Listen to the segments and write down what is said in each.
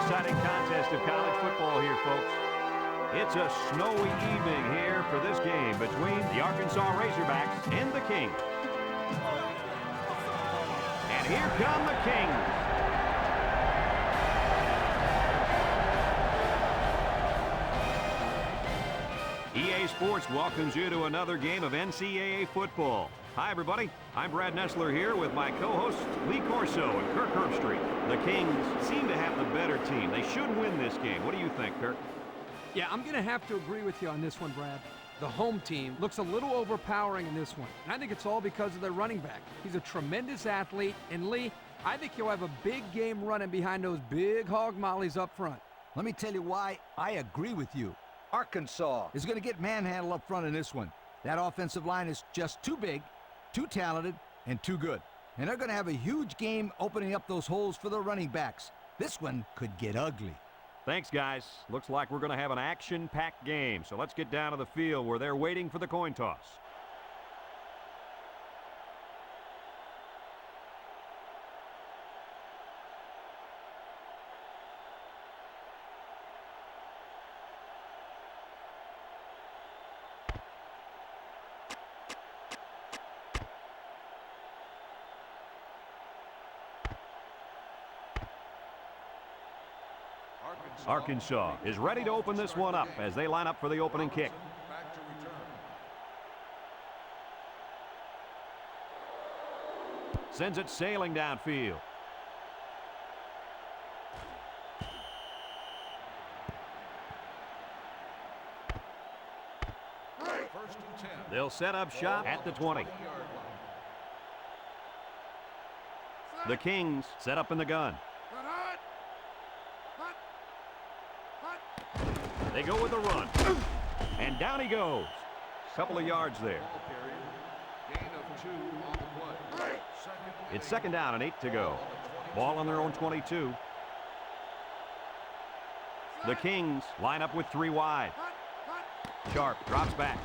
exciting contest of college football here, folks. It's a snowy evening here for this game between the Arkansas Razorbacks and the Kings. And here come the Kings. EA Sports welcomes you to another game of NCAA football. Hi, everybody. I'm Brad Nessler here with my co-hosts Lee Corso and Kirk Herbstreit. The Kings seem to have the better team. They should win this game. What do you think, Kirk? Yeah, I'm going to have to agree with you on this one, Brad. The home team looks a little overpowering in this one, and I think it's all because of their running back. He's a tremendous athlete, and Lee, I think he'll have a big game running behind those big hog mollies up front. Let me tell you why I agree with you. Arkansas is going to get manhandled up front in this one. That offensive line is just too big, too talented, and too good. And they're going to have a huge game opening up those holes for the running backs. This one could get ugly. Thanks, guys. Looks like we're going to have an action-packed game. So let's get down to the field where they're waiting for the coin toss. Arkansas is ready to open this one up as they line up for the opening kick. Sends it sailing downfield. They'll set up shop at the 20. The Kings set up in the gun. They go with a run. And down he goes. Couple of yards there. It's second down and 8 to go. Ball on their own 22. The Kings line up with 3 wide. Sharp drops back.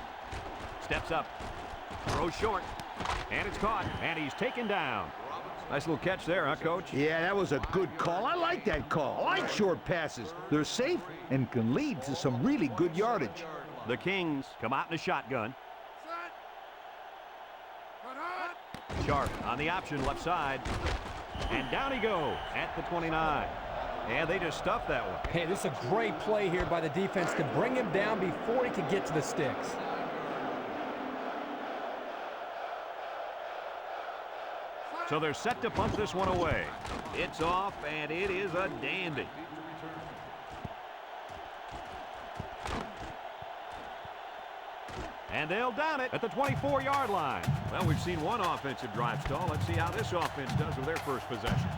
Steps up. Throws short. And it's caught. And he's taken down. Nice little catch there, huh, Coach? Yeah, that was a good call. I like that call. I like short passes. They're safe and can lead to some really good yardage. The Kings come out in a shotgun. Sharp on the option left side. And down he goes at the 29. And they just stuffed that one. Hey, this is a great play here by the defense to bring him down before he could get to the sticks. So they're set to punt this one away. It's off, and it is a dandy. And they'll down it at the 24-yard line. Well, we've seen one offensive drive stall. Let's see how this offense does with their first possession.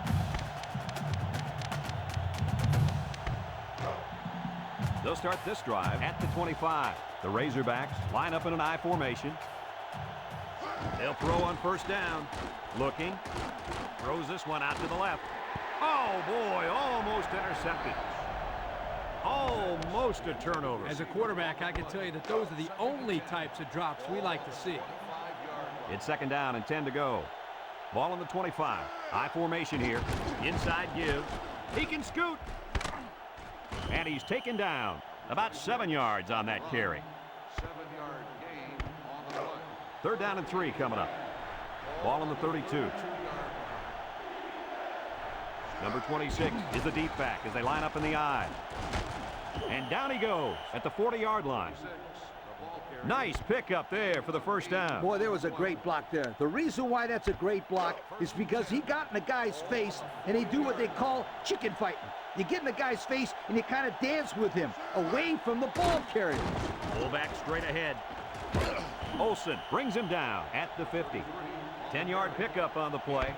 They'll start this drive at the 25. The Razorbacks line up in an I formation. They'll throw on first down. Looking. Throws this one out to the left. Oh, boy, almost intercepted. Almost a turnover. As a quarterback, I can tell you that those are the only types of drops we like to see. It's second down and 10 to go. Ball on the 25. I formation here. Inside give. He can scoot. And he's taken down. About 7 yards on that carry. 7-yard gain on the play. Third down and 3 coming up. Ball on the 32. Number 26 is the deep back as they line up in the I. And down he goes at the 40-yard line. Nice pickup there for the first down. Boy, there was a great block there. The reason why that's a great block is because he got in the guy's face and he do what they call chicken fighting. You get in the guy's face and you kind of dance with him away from the ball carrier. Fullback straight ahead. Olsen brings him down at the 50. 10-yard pickup on the play.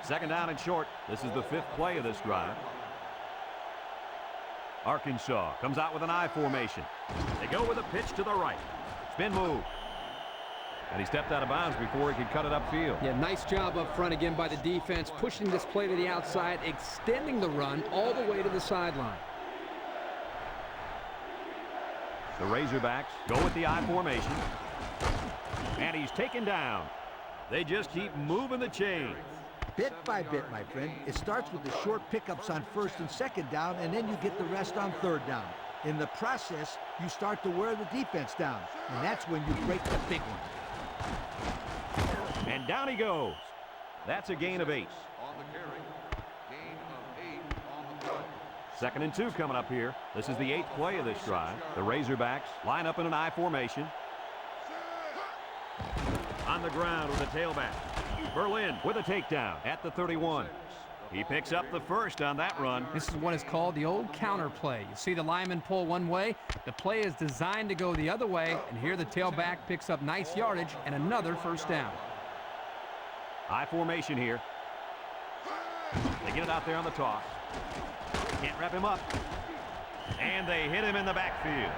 Second down and short. This is the 5th play of this drive. Arkansas comes out with an I formation. They go with a pitch to the right. Spin move. And he stepped out of bounds before he could cut it upfield. Yeah, nice job up front again by the defense, pushing this play to the outside, extending the run all the way to the sideline. The Razorbacks go with the I formation. And he's taken down. They just keep moving the chains. Bit by bit, my friend. It starts with the short pickups on first and second down, and then you get the rest on third down. In the process, you start to wear the defense down, and that's when you break the big one. And down he goes. That's a gain of 8. On the carry. Gain of 8 on the play. 2nd and 2 coming up here. This is the 8th play of this drive. The Razorbacks line up in an I formation. On the ground with a tailback. Berlin with a takedown at the 31. He picks up the first on that run. This is what is called the old counter play. You see the lineman pull one way, the play is designed to go the other way, and here the tailback picks up nice yardage and another first down. I formation here. They get it out there on the toss. Can't wrap him up. And they hit him in the backfield.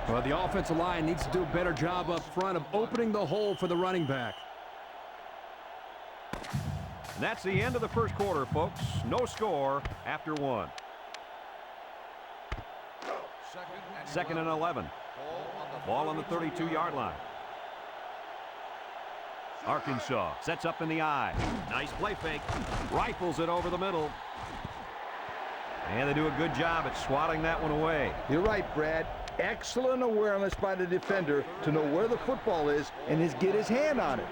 Well, the offensive line needs to do a better job up front of opening the hole for the running back. And that's the end of the first quarter, folks. No score after 1. 2nd and 11. Ball on the 32-yard line. Arkansas sets up in the I. Nice play fake. Rifles it over the middle. And they do a good job at swatting that one away. You're right, Brad. Excellent awareness by the defender to know where the football is and get his hand on it.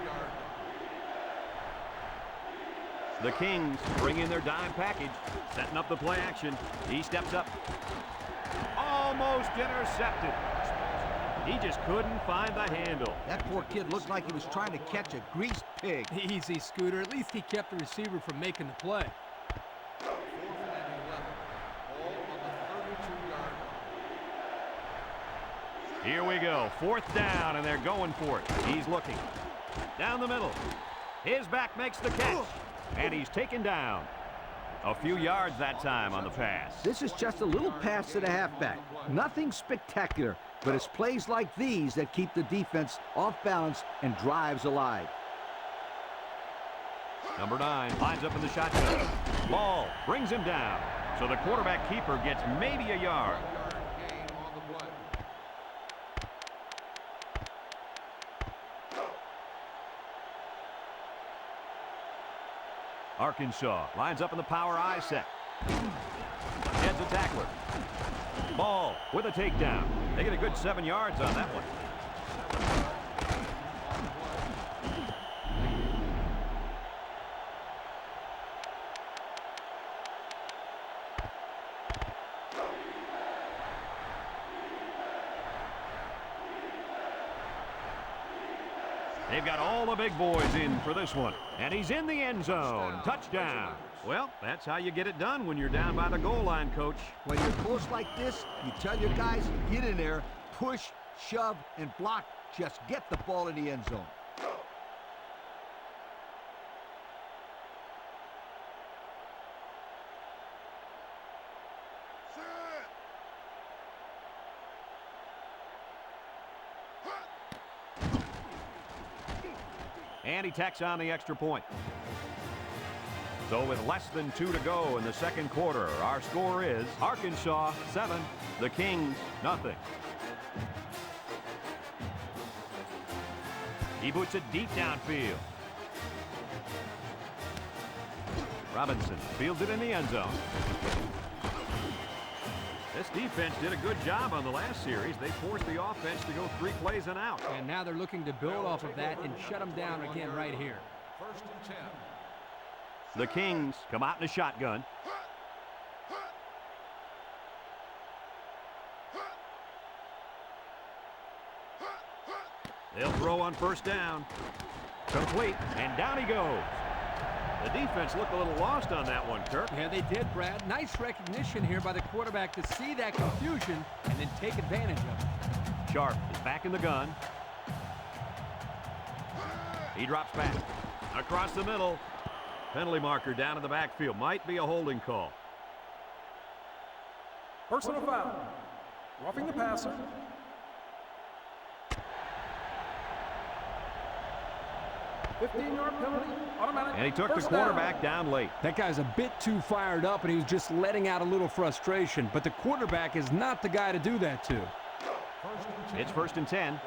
The Kings bring in their dime package, setting up the play action. He steps up. Almost intercepted. He just couldn't find the handle. That poor kid looked like he was trying to catch a greased pig. Easy, Scooter. At least he kept the receiver from making the play. 4th and 11. Ball on the 32-yard line. Here we go. 4th down, and they're going for it. He's looking. Down the middle. His back makes the catch. And he's taken down. A few yards that time on the pass. This is just a little pass to the halfback. Nothing spectacular, but it's plays like these that keep the defense off balance and drives alive. Number 9 lines up in the shotgun. Ball brings him down. So the quarterback keeper gets maybe a yard. Gain on the play. Arkansas lines up in the power I set. Heads a tackler. Ball with a takedown. They get a good 7 yards on that one. They've got all the big boys in for this one. And he's in the end zone. Touchdown. Well, that's how you get it done when you're down by the goal line, Coach. When you're close like this, you tell your guys, get in there, push, shove, and block. Just get the ball in the end zone. And he tacks on the extra point. So with less than 2 to go in the second quarter, our score is Arkansas 7, the Kings nothing. He boots it deep downfield. Robinson fields it in the end zone. This defense did a good job on the last series. They forced the offense to go 3 plays and out. And now they're looking to build off of that and shut them down again right here. 1st and 10. The Kings come out in a shotgun. They'll throw on 1st down. Complete, and down he goes. The defense looked a little lost on that one, Kirk. Yeah, they did, Brad. Nice recognition here by the quarterback to see that confusion and then take advantage of it. Sharp is back in the gun. He drops back. Across the middle. Penalty marker down in the backfield. Might be a holding call. Personal foul. Roughing the passer. $15-yard penalty, automatic. And he took the quarterback down late. That guy's a bit too fired up, and he was just letting out a little frustration. But the quarterback is not the guy to do that to. It's 1st and 10.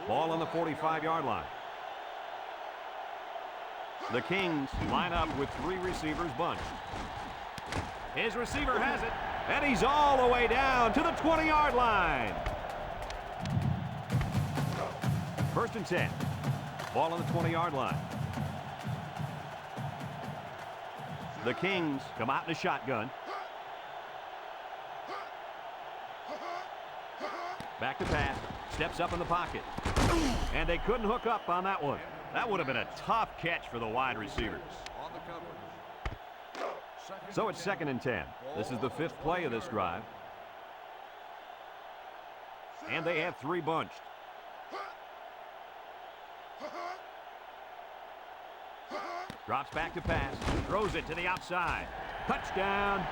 Ball on the 45-yard line. The Kings line up with 3 receivers bunched. His receiver has it, and he's all the way down to the 20-yard line. 1st and 10. Ball on the 20-yard line. The Kings come out in a shotgun. Back to pass. Steps up in the pocket. And they couldn't hook up on that one. That would have been a tough catch for the wide receivers. On the coverage. So it's 2nd and 10. This is the 5th play of this drive. And they have 3 bunched. Drops back to pass. Throws it to the outside. Touchdown.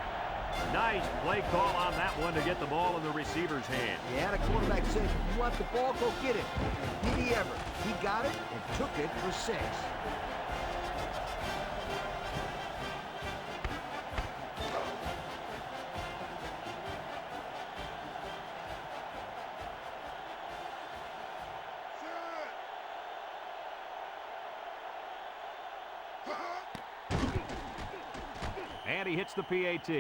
Nice play call on that one to get the ball in the receiver's hand. Yeah, the quarterback said, you want the ball, go get it. Did he ever? He got it and took it for 6. And he hits the PAT.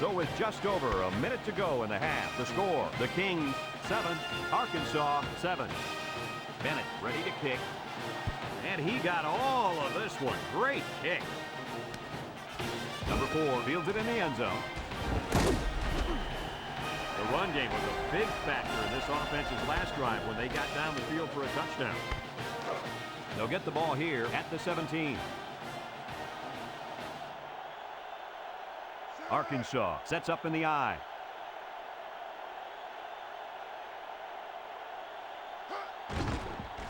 So with just over a minute to go in the half, the score, the Kings 7, Arkansas 7. Bennett ready to kick. And he got all of this one. Great kick. Number 4 fields it in the end zone. The run game was a big factor in this offense's last drive when they got down the field for a touchdown. They'll get the ball here at the 17. Arkansas sets up in the I.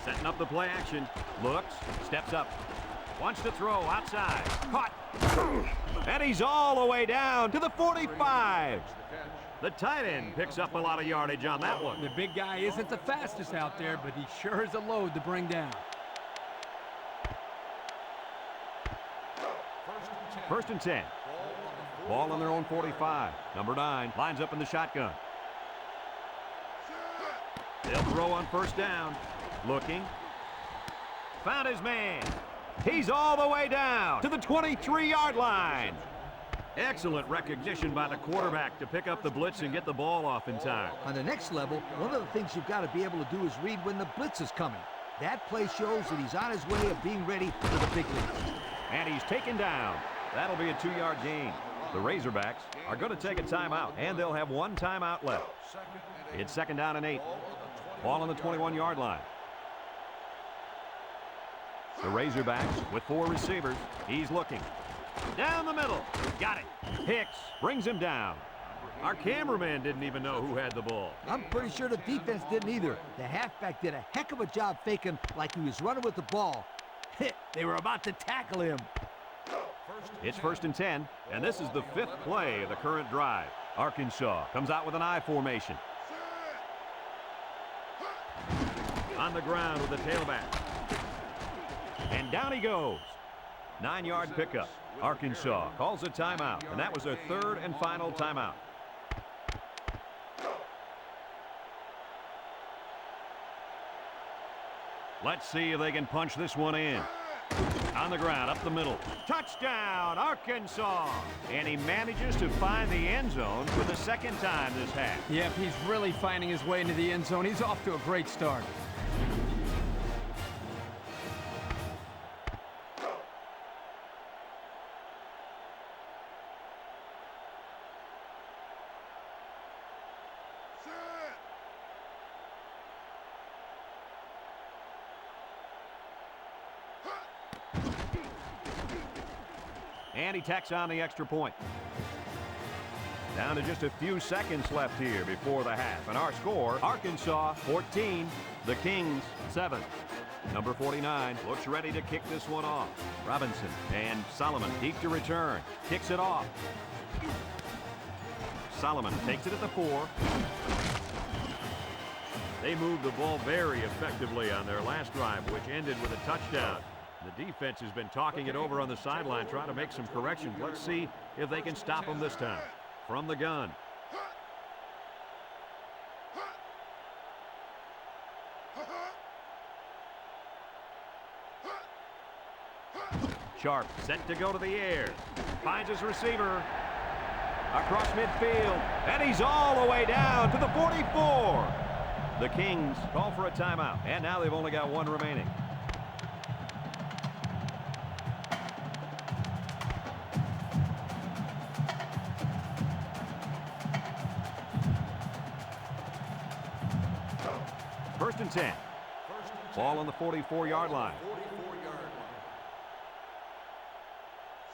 Setting up the play action. Looks, steps up. Wants to throw outside. Caught. And he's all the way down to the 45. The tight end picks up a lot of yardage on that one. The big guy isn't the fastest out there, but he sure is a load to bring down. 1st and 10. Ball on their own 45. Number 9 lines up in the shotgun. They'll throw on 1st down. Looking. Found his man. He's all the way down to the 23-yard line. Excellent recognition by the quarterback to pick up the blitz and get the ball off in time. On the next level, one of the things you've got to be able to do is read when the blitz is coming. That play shows that he's on his way of being ready for the big leagues. And he's taken down. That'll be a 2-yard gain. The Razorbacks are going to take a timeout, and they'll have 1 timeout left. It's 2nd down and 8. Ball on the 21-yard line. The Razorbacks with 4 receivers. He's looking. Down the middle. Got it. Hicks brings him down. Our cameraman didn't even know who had the ball. I'm pretty sure the defense didn't either. The halfback did a heck of a job faking like he was running with the ball. They were about to tackle him. It's 1st and 10, and this is the 5th play of the current drive. Arkansas comes out with an I formation. On the ground with the tailback. And down he goes. 9-yard pickup. Arkansas calls a timeout, and that was their 3rd and final timeout. Let's see if they can punch this one in. On the ground, up the middle. Touchdown, Arkansas! And he manages to find the end zone for the 2nd time this half. Yep, he's really finding his way into the end zone. He's off to a great start. And he tacks on the extra point. Down to just a few seconds left here before the half. And our score, Arkansas 14, the Kings 7. Number 49 looks ready to kick this one off. Robinson and Solomon deep to return. Kicks it off. Solomon takes it at the 4. They moved the ball very effectively on their last drive, which ended with a touchdown. The defense has been talking it over on the sideline, trying to make some corrections. Let's see if they can stop them this time. From the gun. Sharp set to go to the air. Finds his receiver. Across midfield. And he's all the way down to the 44. The Kings call for a timeout. And now they've only got one remaining. First and 10. Ball on the 44-yard line.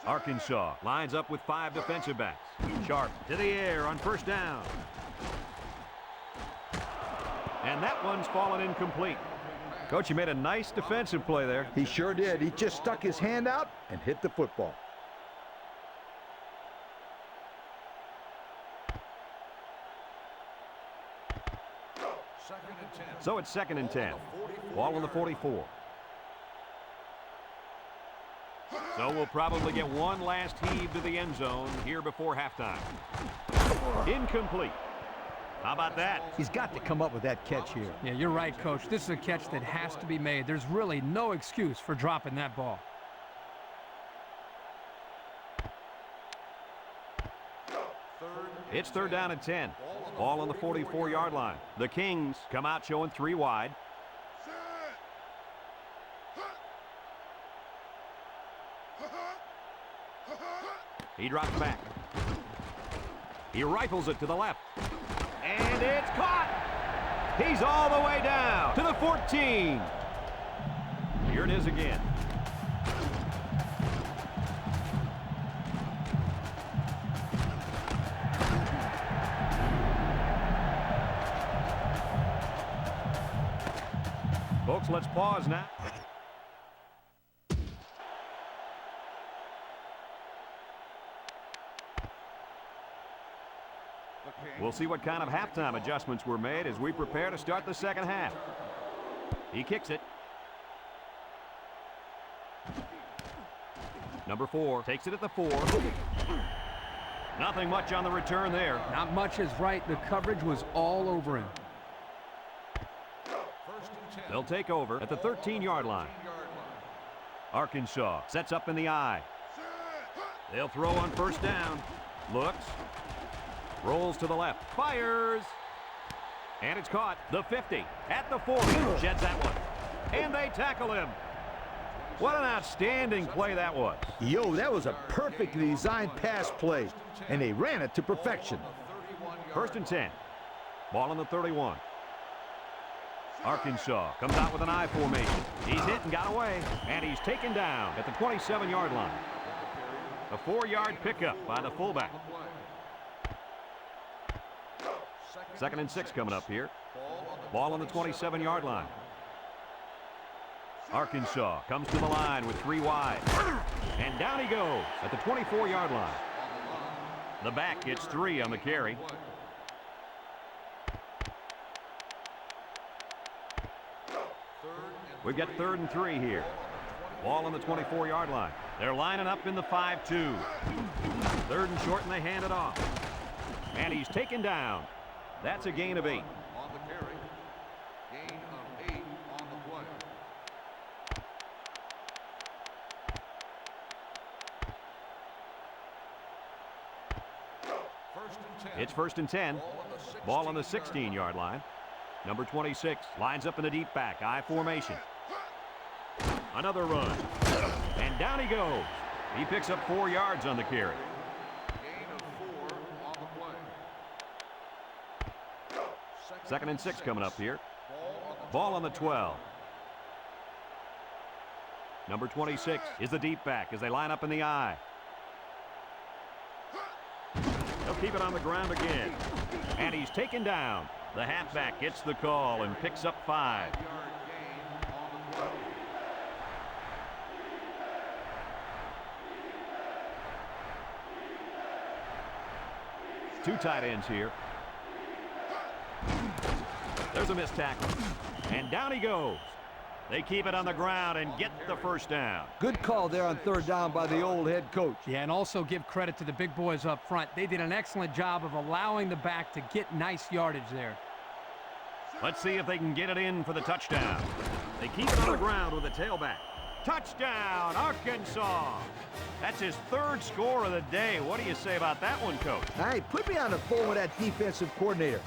Arkansas lines up with 5 defensive backs. Sharp to the air on first down. And that one's fallen incomplete. Coach, you made a nice defensive play there. He sure did. He just stuck his hand out and hit the football. So it's 2nd and 10. Ball on the 44. So we'll probably get one last heave to the end zone here before halftime. Incomplete. How about that? He's got to come up with that catch here. Yeah, you're right, Coach. This is a catch that has to be made. There's really no excuse for dropping that ball. It's 3rd down and 10. Ball on the 44-yard line. The Kings come out showing 3 wide. He drops back. He rifles it to the left. And it's caught. He's all the way down to the 14. Here it is again. Folks, let's pause now. We'll see what kind of halftime adjustments were made as we prepare to start the second half. He kicks it. Number 4 takes it at the 4. Nothing much on the return there. Not much is right. The coverage was all over him. They'll take over at the 13-yard line. Arkansas sets up in the I. They'll throw on first down. Looks. Rolls to the left. Fires. And it's caught. The 50 at the 40. Sheds that one. And they tackle him. What an outstanding play that was. Yo, that was a perfectly designed pass play, and they ran it to perfection. 1st and 10. Ball on the 31. Arkansas comes out with an I formation. He's hit and got away, and he's taken down at the 27-yard line. A 4-yard pickup by the fullback. 2nd and 6 coming up here. Ball on the 27-yard line. Arkansas comes to the line with 3 wide. And down he goes at the 24-yard line. The back gets 3 on the carry. We've got 3rd and 3 here. Ball on the 24-yard line. They're lining up in the 5-2. 3rd and short, and they hand it off. And he's taken down. That's a gain of 8. On the carry. Gain of 8 on the play. It's 1st and 10. Ball on the 16-yard line. Number 26 lines up in the deep back. I formation. Another run. And down he goes. He picks up 4 yards on the carry. Gain of 4 on the play. 2nd and 6 coming up here. Ball on the 12. Number 26 is the deep back as they line up in the I. They'll keep it on the ground again. And he's taken down. The halfback gets the call and picks up 5. 2 tight ends here. There's a missed tackle. And down he goes. They keep it on the ground and get the first down. Good call there on 3rd down by the old head coach. Yeah, and also give credit to the big boys up front. They did an excellent job of allowing the back to get nice yardage there. Let's see if they can get it in for the touchdown. They keep it on the ground with the tailback. Touchdown, Arkansas. That's his third score of the day. What do you say about that one, Coach? Hey, put me on the phone with that defensive coordinator.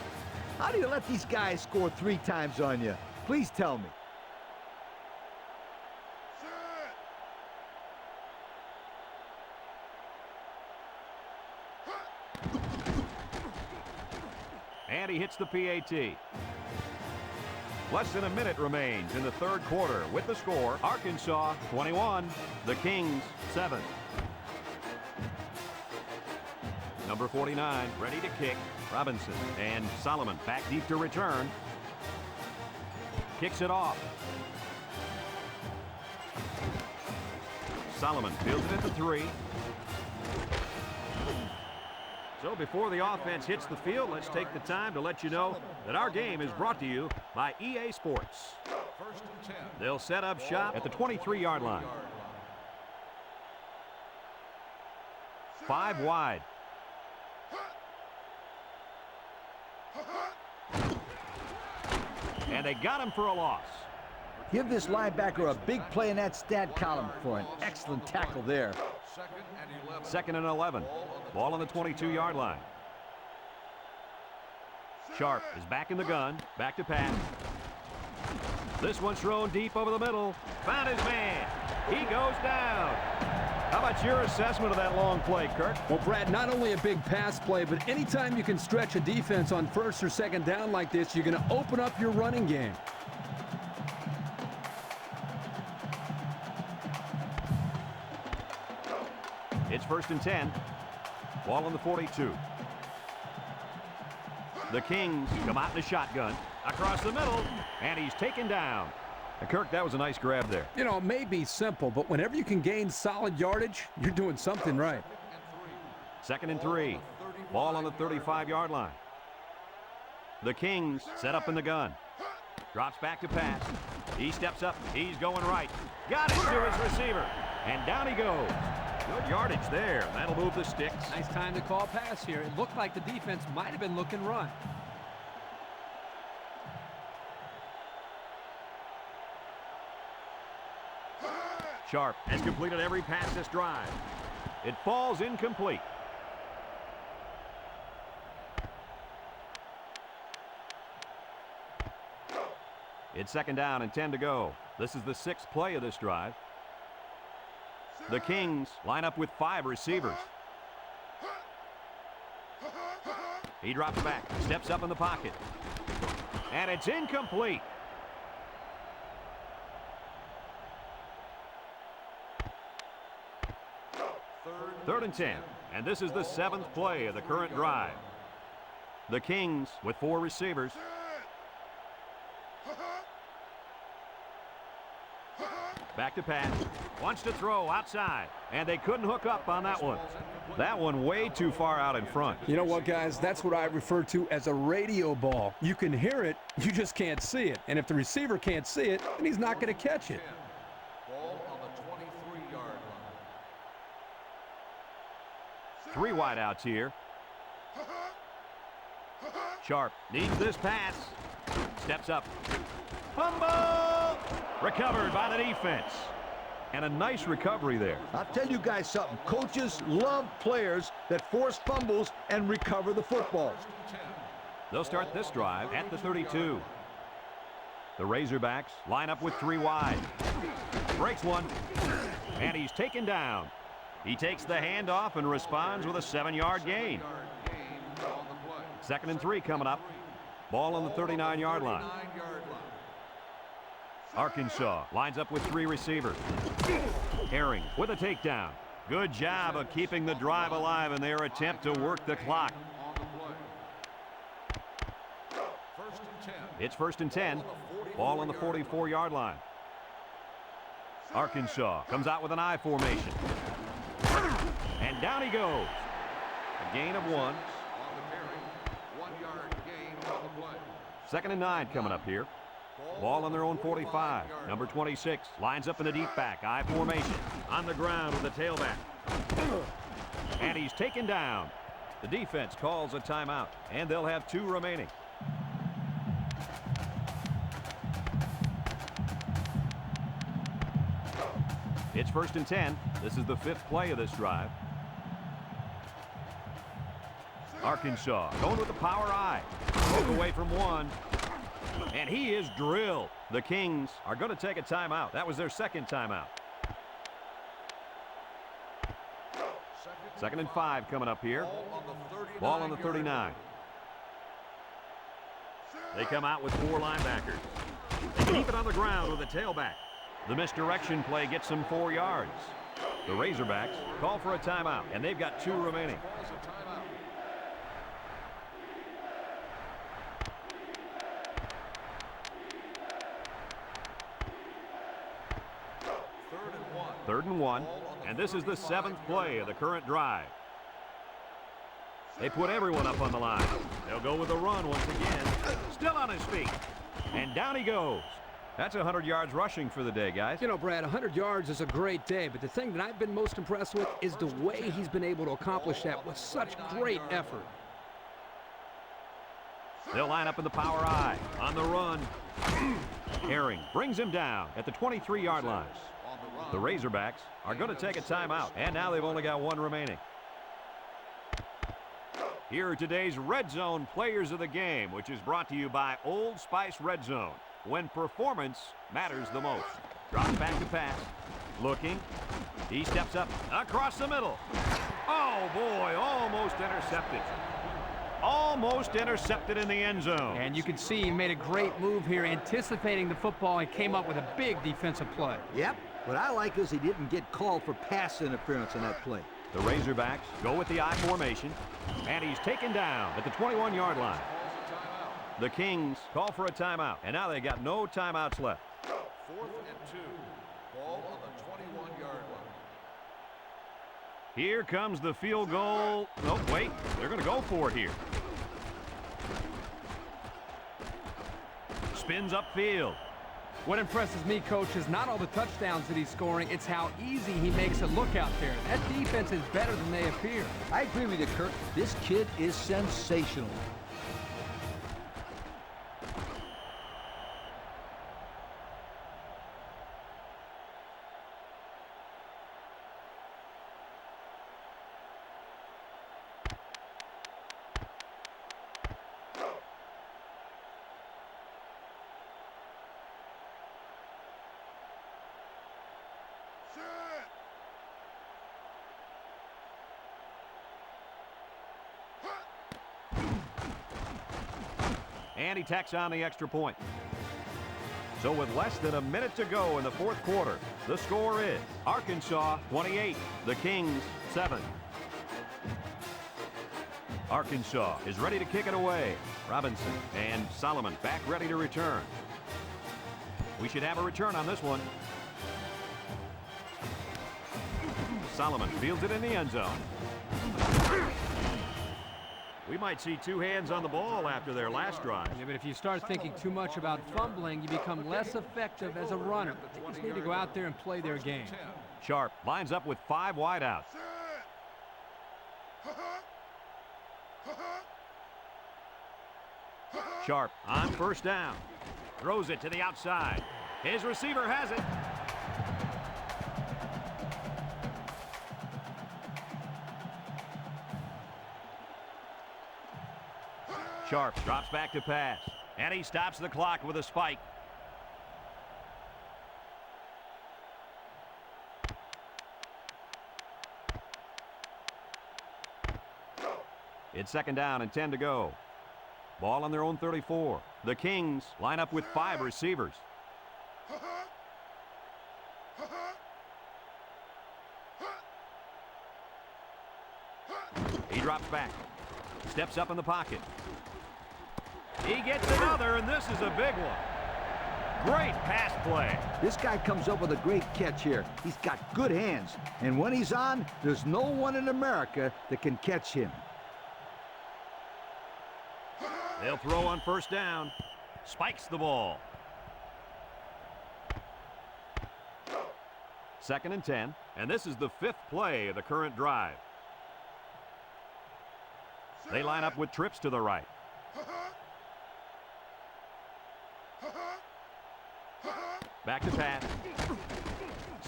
How do you let these guys score 3 times on you? Please tell me. And he hits the PAT. Less than a minute remains in the third quarter with the score, Arkansas 21, the Kings 7. Number 49 ready to kick, Robinson, and Solomon back deep to return. Kicks it off. Solomon fields it at the 3. So before the offense hits the field, let's take the time to let you know that our game is brought to you by EA Sports. First and 10. They'll set up shop at the 23-yard line. 5 wide. And they got him for a loss. Give this linebacker a big play in that stat column for an excellent tackle there. Second and 11. 2nd and 11. Ball on the 22-yard line. Sharp is back in the gun. Back to pass. This one's thrown deep over the middle. Found his man. He goes down. How about your assessment of that long play, Kirk? Well, Brad, not only a big pass play, but anytime you can stretch a defense on 1st or 2nd down like this, you're going to open up your running game. It's 1st and 10. Ball on the 42. The Kings come out in the shotgun. Across the middle, and he's taken down. And Kirk, that was a nice grab there. You know, it may be simple, but whenever you can gain solid yardage, you're doing something right. 2nd and 3. Ball on the 35-yard line. The Kings set up in the gun. Drops back to pass. He steps up. He's going right. Got it to his receiver. And down he goes. Good yardage there. That'll move the sticks. Nice time to call pass here. It looked like the defense might have been looking run. Sharp has completed every pass this drive. It falls incomplete. It's 2nd down and 10 to go. This is the 6th play of this drive. The Kings line up with 5 receivers. He drops back, steps up in the pocket. And it's incomplete. Third and 10. And this is the 7th play of the current drive. The Kings with 4 receivers. Back to pass. Wants to throw outside. And they couldn't hook up on that one. That one way too far out in front. You know what, guys? That's what I refer to as a radio ball. You can hear it, you just can't see it. And if the receiver can't see it, then he's not going to catch it. Ball on the 23-yard line. 3 wide outs here. Sharp needs this pass. Steps up. Fumble! Recovered by the defense. And a nice recovery there. I'll tell you guys something. Coaches love players that force fumbles and recover the football. They'll start this drive at the 32. The Razorbacks line up with 3 wide. Breaks one. And he's taken down. He takes the handoff and responds with a 7-yard gain. 2nd and 3 coming up. Ball on the 39-yard line. Arkansas lines up with 3 receivers. Herring with a takedown. Good job of keeping the drive alive in their attempt to work the clock. It's 1st and 10. Ball on the 44-yard line. Arkansas comes out with an I formation. And down he goes. A gain of 1. 2nd and 9 coming up here. Ball on their own 45. Number 26 lines up in the deep back. I formation. On the ground with the tailback. And he's taken down. The defense calls a timeout, and they'll have 2 remaining. It's 1st and 10. This is the 5th play of this drive. Arkansas going with the power I. Broke away from one. And he is drilled. The Kings are going to take a timeout. That was their 2nd timeout. 2nd and 5 coming up here. Ball on the 39. They come out with 4 linebackers. They keep it on the ground with a tailback. The misdirection play gets them 4 yards. The Razorbacks call for a timeout, and they've got 2 remaining. Third and one, and this is the 7th play of the current drive. They put everyone up on the line. They'll go with a run once again. Still on his feet. And down he goes. That's 100 yards rushing for the day, guys. You know, Brad, 100 yards is a great day, but the thing that I've been most impressed with is the way he's been able to accomplish that with such great effort. They'll line up in the power I. On the run. Herring brings him down at the 23-yard line. The Razorbacks are going to take a timeout, and now they've only got 1 remaining. Here are today's Red Zone Players of the Game, which is brought to you by Old Spice Red Zone, when performance matters the most. Drops back to pass. Looking. He steps up across the middle. Oh, boy, almost intercepted. Almost intercepted in the end zone. And you can see he made a great move here, anticipating the football, and came up with a big defensive play. Yep. What I like is he didn't get called for pass interference on that play. The Razorbacks go with the I formation, and he's taken down at the 21-yard line. The Kings call for a timeout, and now they got no timeouts left. 4th and 2. Ball on the 21-yard line. Here comes the field goal. Oh, wait, they're going to go for it here. Spins upfield. What impresses me, Coach, is not all the touchdowns that he's scoring, it's how easy he makes it look out there. That defense is better than they appear. I agree with you, Kirk. This kid is sensational. And he tacks on the extra point. So with less than a minute to go in the 4th quarter, the score is Arkansas 28, the Kings 7. Arkansas is ready to kick it away. Robinson and Solomon back ready to return. We should have a return on this one. Solomon fields it in the end zone. We might see 2 hands on the ball after their last drive. Yeah, but if you start thinking too much about fumbling, you become less effective as a runner. They just need to go out there and play their game. Sharp lines up with 5 wideouts. Sharp on 1st down. Throws it to the outside. His receiver has it. Sharp drops back to pass, and he stops the clock with a spike. It's 2nd down and 10 to go. Ball on their own 34. The Kings line up with 5 receivers. He drops back, steps up in the pocket. He gets another, and this is a big one. Great pass play. This guy comes up with a great catch here. He's got good hands, and when he's on, there's no one in America that can catch him. They'll throw on 1st down. Spikes the ball. 2nd and 10, and this is the 5th play of the current drive. They line up with trips to the right. Back to pass.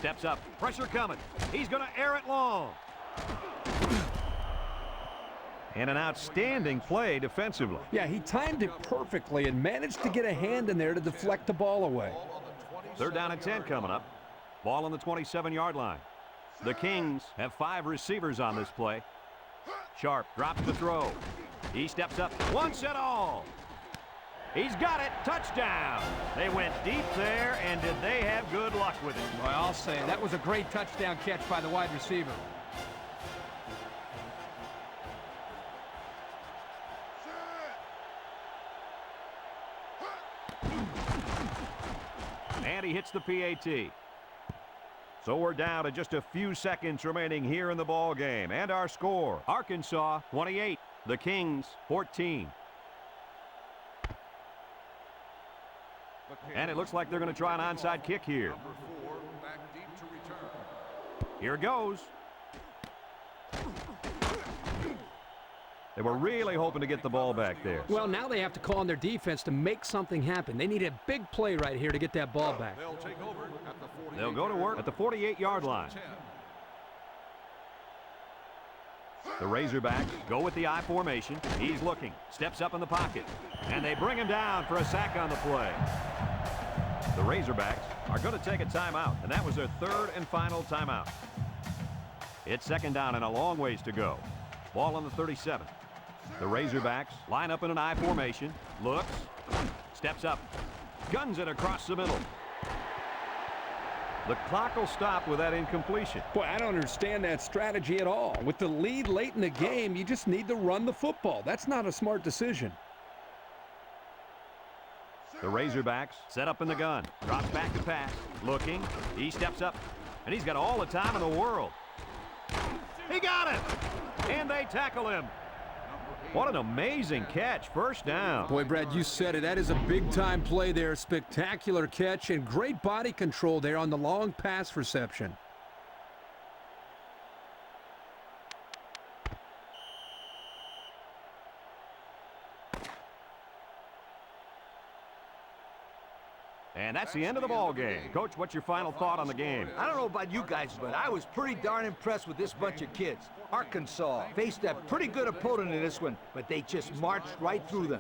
Steps up. Pressure coming. He's going to air it long. And an outstanding play defensively. Yeah, he timed it perfectly and managed to get a hand in there to deflect the ball away. Third down and 10 coming up. Ball on the 27-yard line. The Kings have 5 receivers on this play. Sharp drops the throw. He steps up. One set all. He's got it. Touchdown. They went deep there, and did they have good luck with it? Well, I'll say that was a great touchdown catch by the wide receiver. And he hits the PAT. So we're down to just a few seconds remaining here in the ball game. And our score, Arkansas 28, the Kings 14. And it looks like they're going to try an onside kick here. Number 4, back deep to return. Here goes. They were really hoping to get the ball back there. Well, now they have to call on their defense to make something happen. They need a big play right here to get that ball back. They'll take over at the 48. They'll go to work at the 48-yard line. The Razorbacks go with the I formation. He's looking, steps up in the pocket, and they bring him down for a sack on the play. The Razorbacks are going to take a timeout, and that was their third and final timeout. It's second down and a long ways to go. Ball on the 37. The Razorbacks line up in an I formation, looks, steps up, guns it across the middle. The clock will stop with that incompletion. Boy, I don't understand that strategy at all. With the lead late in the game, you just need to run the football. That's not a smart decision. The Razorbacks set up in the gun, drops back to pass, looking, he steps up, and he's got all the time in the world. He got it! And they tackle him. What an amazing catch. First down. Boy, Brad, you said it. That is a big-time play there. Spectacular catch and great body control there on the long pass reception. And that's the end of the ball game. Coach, what's your final thought on the game? I don't know about you guys, but I was pretty darn impressed with this bunch of kids. Arkansas faced a pretty good opponent in this one, but they just marched right through them.